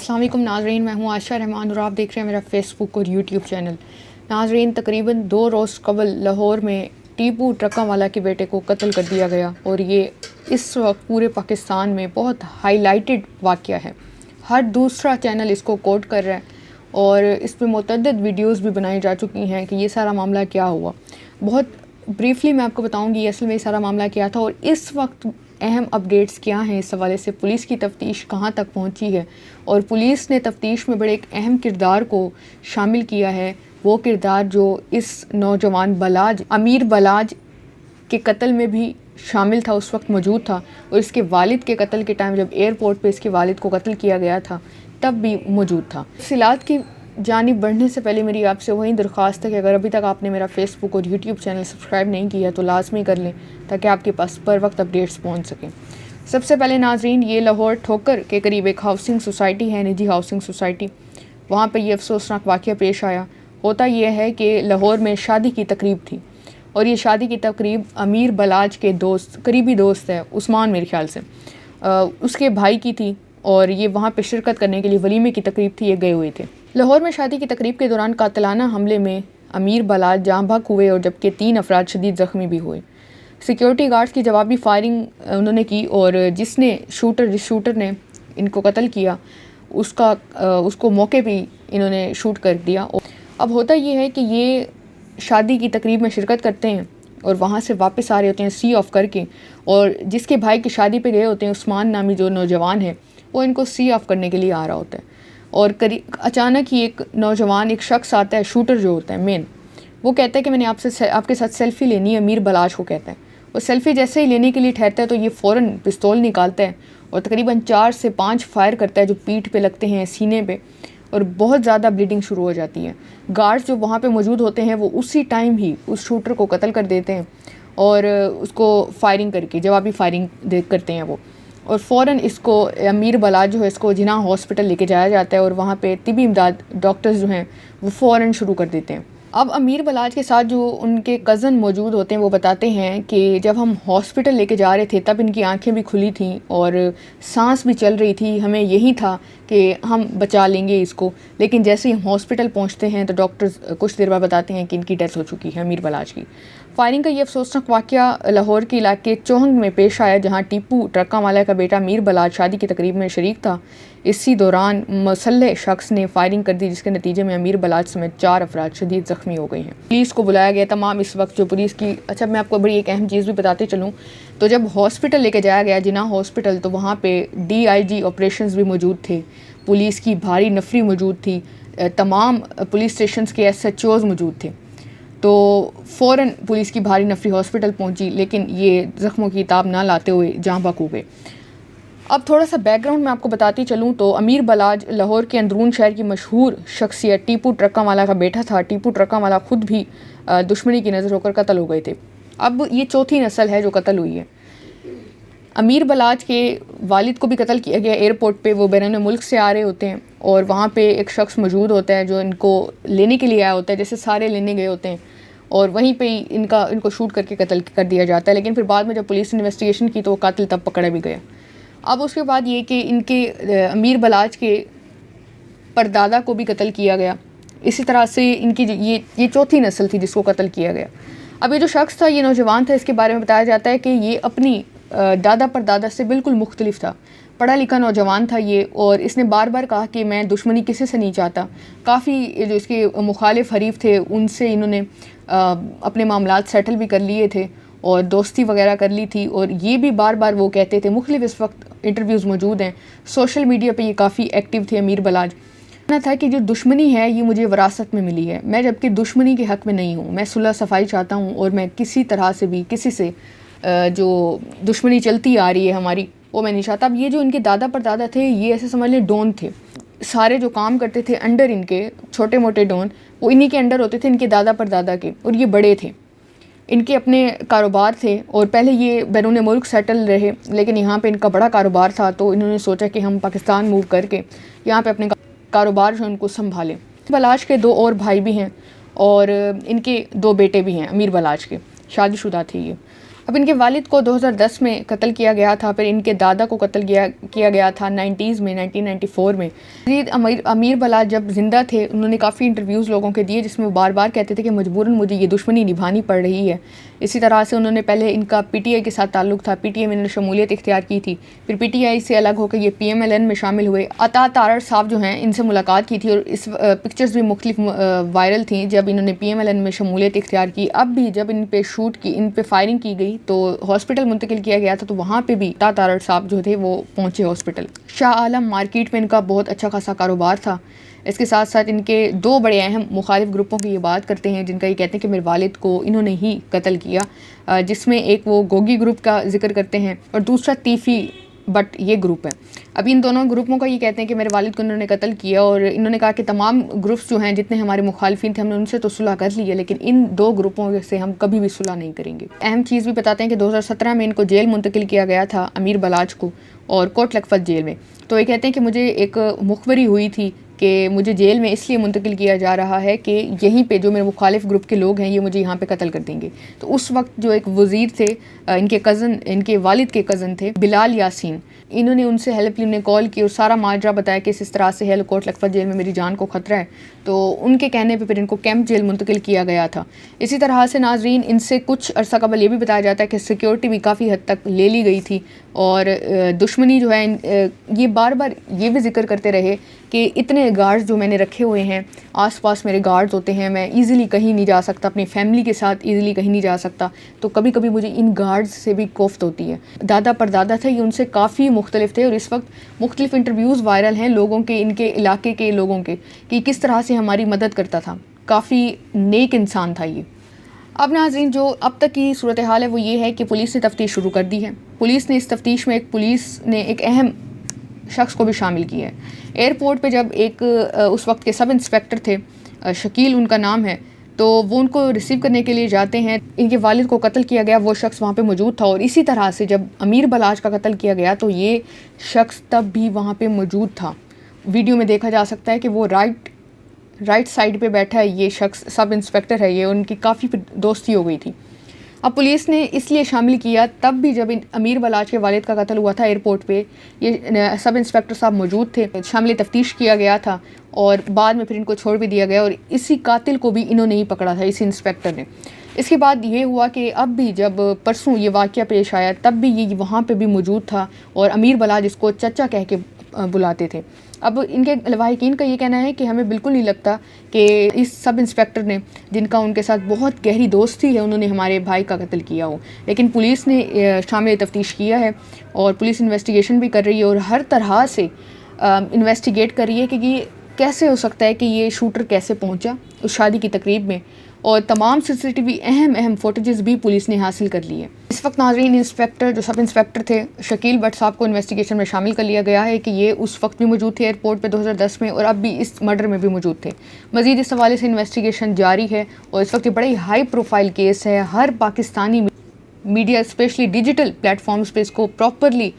अस्सलाम वालेकुम नाज़रीन, मैं हूँ आशा रहमान और आप देख रहे हैं मेरा फेसबुक और यूट्यूब चैनल। नाज़रीन, तकरीबन 2 रोज़ कबल लाहौर में टीपू ट्रका वाला के बेटे को कत्ल कर दिया गया और ये इस वक्त पूरे पाकिस्तान में बहुत हाईलाइटेड वाक़या है। हर दूसरा चैनल इसको कोट कर रहा है और इस पर मुतअद्दिद वीडियोज़ भी बनाई जा चुकी हैं कि ये सारा मामला क्या हुआ। बहुत ब्रीफली मैं आपको बताऊँगी असल में ये सारा मामला क्या था और इस वक्त अहम अपडेट्स क्या हैं इस हवाले से, पुलिस की तफ्तीश कहाँ तक पहुँची है और पुलिस ने तफ्तीश में बड़े एक अहम किरदार को शामिल किया है। वो किरदार जो इस नौजवान बलाज, अमीर बलाज के कत्ल में भी शामिल था, उस वक्त मौजूद था और इसके वालिद के कत्ल के टाइम जब एयरपोर्ट पे इसके वालिद को कत्ल किया गया था तब भी मौजूद था। तफसीलात की जानिब बढ़ने से पहले मेरी आपसे वही दरख्वास्त है कि अगर अभी तक आपने मेरा फेसबुक और यूट्यूब चैनल सब्सक्राइब नहीं किया तो लाजमी कर लें ताकि आपके पास पर वक्त अपडेट्स पहुंच सकें। सबसे पहले नाजरीन, ये लाहौर ठोकर के करीब एक हाउसिंग सोसाइटी है, निजी हाउसिंग सोसाइटी। वहाँ पर यह अफसोसनाक वाक़या पेश आया। होता यह है कि लाहौर में शादी की तकरीब थी और ये शादी की तकरीब अमीर बलाज के दोस्त, करीबी दोस्त है उस्मान, मेरे ख्याल से उसके भाई की थी और ये वहाँ पे शिरकत करने के लिए वलीमे की तकरीब थी, ये गए हुए थे। लाहौर में शादी की तकरीब के दौरान कातिलाना हमले में अमीर बलाज जाँ बहक हुए और जबकि 3 अफराद शदीद ज़ख्मी भी हुए। सिक्योरिटी गार्ड्स की जवाबी फायरिंग उन्होंने की और जिस शूटर ने इनको कत्ल किया उसको मौके पे इन्होंने शूट कर दिया। अब होता ये है कि ये शादी की तकरीब में शिरकत करते हैं और वहाँ से वापस आ रहे होते हैं सी ऑफ करके, और जिसके भाई की शादी पे गए होते हैं उस्मान नामी जो नौजवान है वो इनको सी ऑफ करने के लिए आ रहा होता है और अचानक ही एक नौजवान, एक शख्स आता है, शूटर जो होता है मेन, वो कहता है कि मैंने आपके साथ सेल्फ़ी लेनी है। अमीर बलाज को कहता है। वो सेल्फ़ी जैसे ही लेने के लिए ठहरता है तो ये फ़ौरन पिस्तौल निकालता है और तकरीबन 4 से 5 फायर करता है जो पीठ पे लगते हैं, सीने पे, और बहुत ज़्यादा ब्लीडिंग शुरू हो जाती है। गार्ड्स जो वहाँ पे मौजूद होते हैं वो उसी टाइम ही उस शूटर को कत्ल कर देते हैं और उसको फायरिंग करके जवाबी फायरिंग करते हैं वो, और फ़ौरन इसको अमीर बलाज जो है इसको जिन्ना हॉस्पिटल लेके जाया जाता है और वहाँ पे तिबी इमदाद डॉक्टर्स जो हैं वो फ़ौरन शुरू कर देते हैं। अब अमीर बलाज के साथ जो उनके कज़न मौजूद होते हैं वो बताते हैं कि जब हम हॉस्पिटल लेके जा रहे थे तब इनकी आंखें भी खुली थीं और सांस भी चल रही थी। हमें यही था कि हम बचा लेंगे इसको, लेकिन जैसे ही हम हॉस्पिटल पहुंचते हैं तो डॉक्टर्स कुछ देर बाद बताते हैं कि इनकी डेथ हो चुकी है, अमीर बलाज की। फायरिंग का ये अफसोसनाक वाक़या लाहौर के इलाके चौहंग में पेश आया जहाँ टीपू ट्रका वाला का बेटा अमीर बलाज शादी की तकरीब में शरीक था। इसी दौरान मुसल्लह शख्स ने फायरिंग कर दी जिसके नतीजे में अमीर बलाज समेत 4 अफराद शदीद ज़ख्मी हो गए हैं। पुलिस को बुलाया गया। तमाम इस वक्त जो पुलिस की, अच्छा मैं आपको बड़ी एक अहम चीज़ भी बताते चलूँ, तो जब हॉस्पिटल लेके जाया गया जिन्ना हॉस्पिटल तो वहाँ पे DIG ऑपरेशंस भी मौजूद थे, पुलिस की भारी नफरी मौजूद थी, तमाम पुलिस स्टेशन के SHOs मौजूद थे। तो फ़ौरन पुलिस की भारी नफरी हॉस्पिटल पहुंची लेकिन ये ज़ख्मों की ताब ना लाते हुए जाँ बहक हो गए। अब थोड़ा सा बैकग्राउंड मैं आपको बताती चलूँ तो अमीर बलाज लाहौर के अंदरून शहर की मशहूर शख्सियत टीपू ट्रका वाला का बेटा था। टीपू ट्रका वाला ख़ुद भी दुश्मनी की नज़र होकर कत्ल हो गए थे। अब ये चौथी नस्ल है जो कत्ल हुई है। अमीर बलाज के वालिद को भी कत्ल किया गया एयरपोर्ट पे। वो बैरून मुल्क से आ रहे होते हैं और वहाँ पे एक शख्स मौजूद होता है जो इनको लेने के लिए आया होता है, जैसे सारे लेने गए होते हैं, और वहीं पे ही इनको शूट करके कत्ल कर दिया जाता है। लेकिन फिर बाद में जब पुलिस ने इन्वेस्टिगेशन की तो वो कातिल तब पकड़ा भी गया। अब उसके बाद ये कि इनके अमीर बलाज के परदादा को भी कत्ल किया गया। इसी तरह से इनकी ये चौथी नस्ल थी जिसको कत्ल किया गया। अब ये जो शख्स था, ये नौजवान था, इसके बारे में बताया जाता है कि ये अपनी दादा परदादा से बिल्कुल मुख्तलिफ था। पढ़ा लिखा नौजवान था ये, और इसने बार बार कहा कि मैं दुश्मनी किसी से नहीं चाहता। काफ़ी जो इसके मुखालिफ हरीफ थे उनसे इन्होंने अपने मामलात सेटल भी कर लिए थे और दोस्ती वगैरह कर ली थी, और ये भी बार बार वो कहते थे, मुख्तलिफ इस वक्त इंटरव्यूज़ मौजूद हैं, सोशल मीडिया पे ये काफ़ी एक्टिव थे अमीर बलाज। कहना था कि जो दुश्मनी है ये मुझे विरासत में मिली है, मैं जबकि दुश्मनी के हक़ में नहीं हूँ, मैं सुलह सफाई चाहता हूँ और मैं किसी तरह से भी किसी से जो दुश्मनी चलती आ रही है हमारी वो मैं नहीं चाहता। अब ये जो इनके दादा परदादा थे ये ऐसे समझ लें डॉन थे। सारे जो काम करते थे अंडर इनके, छोटे मोटे डॉन वो इन्हीं के अंडर होते थे, इनके दादा परदादा के, और ये बड़े थे, इनके अपने कारोबार थे और पहले ये बैरून मुल्क सेटल रहे लेकिन यहाँ पे इनका बड़ा कारोबार था तो इन्होंने सोचा कि हम पाकिस्तान मूव करके यहाँ पे अपने कारोबार जो उनको संभालें। बलाज के 2 और भाई भी हैं और इनके 2 बेटे भी हैं अमीर बलाज के, शादीशुदा थे ये। اب ان کے والد کو 2010 میں قتل کیا گیا تھا، پھر ان کے دادا کو قتل کیا گیا تھا 90s میں، 1994 میں۔ مزید امیر بلاچ جب زندہ تھے انہوں نے کافی انٹرویوز لوگوں کے دیے جس میں وہ بار بار کہتے تھے کہ مجبوراً مجھے یہ دشمنی نبھانی پڑ رہی ہے۔ اسی طرح سے انہوں نے پہلے ان کا پی ٹی آئی کے ساتھ تعلق تھا، پی ٹی آئی میں انہوں نے شمولیت اختیار کی تھی، پھر پی ٹی آئی سے الگ ہو کے یہ پی ایم ایل این میں شامل ہوئے۔ عطا تارڑ صاحب جو ہیں ان سے ملاقات کی تھی اور اس پکچرز بھی مختلف وائرل تھیں جب انہوں نے پی ایم ایل این میں شمولیت اختیار کی۔ اب بھی جب ان پہ فائرنگ کی گئی تو ہاسپٹل منتقل کیا گیا تھا، تو وہاں پہ بھی عطا تارڑ صاحب جو تھے وہ پہنچے ہاسپٹل۔ شاہ عالم مارکیٹ میں ان کا بہت اچھا خاصا کاروبار تھا۔ اس کے ساتھ ساتھ ان کے دو بڑے اہم مخالف گروپوں کی یہ بات کرتے ہیں جن کا یہ کہتے ہیں کہ میرے والد کو انہوں نے ہی قتل کیا، جس میں ایک وہ گوگی گروپ کا ذکر کرتے ہیں اور دوسرا تیفی بٹ یہ گروپ ہے۔ اب ان دونوں گروپوں کا یہ کہتے ہیں کہ میرے والد کو انہوں نے قتل کیا، اور انہوں نے کہا کہ تمام گروپس جو ہیں جتنے ہمارے مخالفین تھے ہم نے ان سے تو صلح کر لی ہے، لیکن ان دو گروپوں سے ہم کبھی بھی صلح نہیں کریں گے۔ اہم چیز بھی بتاتے ہیں کہ 2017 میں ان کو جیل منتقل کیا گیا تھا، امیر بلاچ کو، اور کوٹ لکھپت جیل میں۔ تو یہ کہتے ہیں کہ مجھے ایک مخبری ہوئی تھی کہ مجھے جیل میں اس لیے منتقل کیا جا رہا ہے کہ یہیں پہ جو میرے مخالف گروپ کے لوگ ہیں یہ مجھے یہاں پہ قتل کر دیں گے۔ تو اس وقت جو ایک وزیر تھے ان کے والد کے کزن تھے بلال یاسین، انہوں نے ان سے ہیلپ لی، انہیں کال کی اور سارا ماجرا بتایا کہ اس طرح سے ہے کوٹ لکھپت جیل میں میری جان کو خطرہ ہے۔ تو ان کے کہنے پہ پھر ان کو کیمپ جیل منتقل کیا گیا تھا۔ اسی طرح سے ناظرین ان سے کچھ عرصہ قبل یہ بھی بتایا جاتا ہے کہ سیکیورٹی بھی کافی حد تک لے لی گئی تھی، اور دشمنی جو ہے یہ بار بار یہ بھی ذکر کرتے رہے کہ اتنے گارڈز جو میں نے رکھے ہوئے ہیں، آس پاس میرے گارڈز ہوتے ہیں، میں ایزیلی کہیں نہیں جا سکتا، اپنی فیملی کے ساتھ ایزیلی کہیں نہیں جا سکتا، تو کبھی کبھی مجھے ان گارڈز سے بھی کوفت ہوتی ہے۔ دادا پردادا تھے یہ ان سے کافی مختلف تھے، اور اس وقت مختلف انٹرویوز وائرل ہیں لوگوں کے، ان کے علاقے کے لوگوں کے، کہ کس طرح سے ہماری مدد کرتا تھا، کافی نیک انسان تھا یہ۔ اب ناظرین جو اب تک کی صورتحال ہے وہ یہ ہے کہ پولیس نے تفتیش شروع کر دی ہے۔ پولیس نے اس تفتیش میں ایک اہم شخص کو بھی شامل کیا ہے۔ ایئرپورٹ پہ جب اس وقت کے سب انسپیکٹر تھے، شکیل ان کا نام ہے، تو وہ ان کو ریسیو کرنے کے لیے جاتے ہیں۔ ان کے والد کو قتل کیا گیا وہ شخص وہاں پہ موجود تھا، اور اسی طرح سے جب امیر بلاچ کا قتل کیا گیا تو یہ شخص تب بھی وہاں پہ موجود تھا۔ ویڈیو میں دیکھا جا سکتا ہے کہ وہ رائٹ سائڈ پہ بیٹھا ہے، یہ شخص سب انسپیکٹر ہے، یہ ان کی کافی دوستی ہو گئی تھی۔ اب پولیس نے اس لیے شامل کیا تب بھی جب امیر بلاچ کے والد کا قتل ہوا تھا ایئرپورٹ پہ، یہ سب انسپیکٹر صاحب موجود تھے، شامل تفتیش کیا گیا تھا، اور بعد میں پھر ان کو چھوڑ بھی دیا گیا، اور اسی قاتل کو بھی انہوں نے ہی پکڑا تھا، اسی انسپیکٹر نے۔ اس کے بعد یہ ہوا کہ اب بھی جب پرسوں یہ واقعہ پیش آیا تب بھی یہ وہاں پہ بھی موجود تھا، اور امیر بلاچ جس کو چچا کہہ کے بلاتے تھے۔ اب ان کے لواحقین کا یہ کہنا ہے کہ ہمیں بالکل نہیں لگتا کہ اس سب انسپیکٹر نے، جن کا ان کے ساتھ بہت گہری دوستی ہے، انہوں نے ہمارے بھائی کا قتل کیا ہو، لیکن پولیس نے شامل تفتیش کیا ہے، اور پولیس انویسٹیگیشن بھی کر رہی ہے، اور ہر طرح سے انویسٹیگیٹ کر رہی ہے کہ یہ کیسے ہو سکتا ہے کہ یہ شوٹر کیسے پہنچا اس شادی کی تقریب میں، اور تمام CCTV اہم فوٹیجز بھی پولیس نے حاصل کر لی ہے۔ اس وقت ناظرین انسپیکٹر جو سب انسپیکٹر تھے شکیل بٹ صاحب کو انویسٹیگیشن میں شامل کر لیا گیا ہے کہ یہ اس وقت بھی موجود تھے ایئرپورٹ پہ 2010 میں، اور اب بھی اس مرڈر میں بھی موجود تھے۔ مزید اس حوالے سے انویسٹیگیشن جاری ہے، اور اس وقت یہ بڑی ہائی پروفائل کیس ہے، ہر Pakistani media especially digital platforms پہ اس کو پراپرلی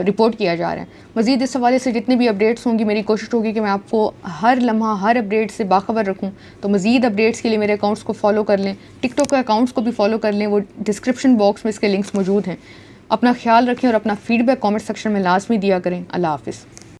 رپورٹ کیا جا رہا ہے۔ مزید اس حوالے سے جتنی بھی اپڈیٹس ہوں گی میری کوشش ہوگی کہ میں آپ کو ہر لمحہ ہر اپڈیٹ سے باخبر رکھوں، تو مزید اپڈیٹس کے لیے میرے اکاؤنٹس کو فالو کر لیں، ٹک ٹاک کے اکاؤنٹس کو بھی فالو کر لیں، وہ ڈسکرپشن باکس میں اس کے لنکس موجود ہیں۔ اپنا خیال رکھیں اور اپنا فیڈ بیک کامنٹ سیکشن میں لازمی دیا کریں۔ اللہ حافظ۔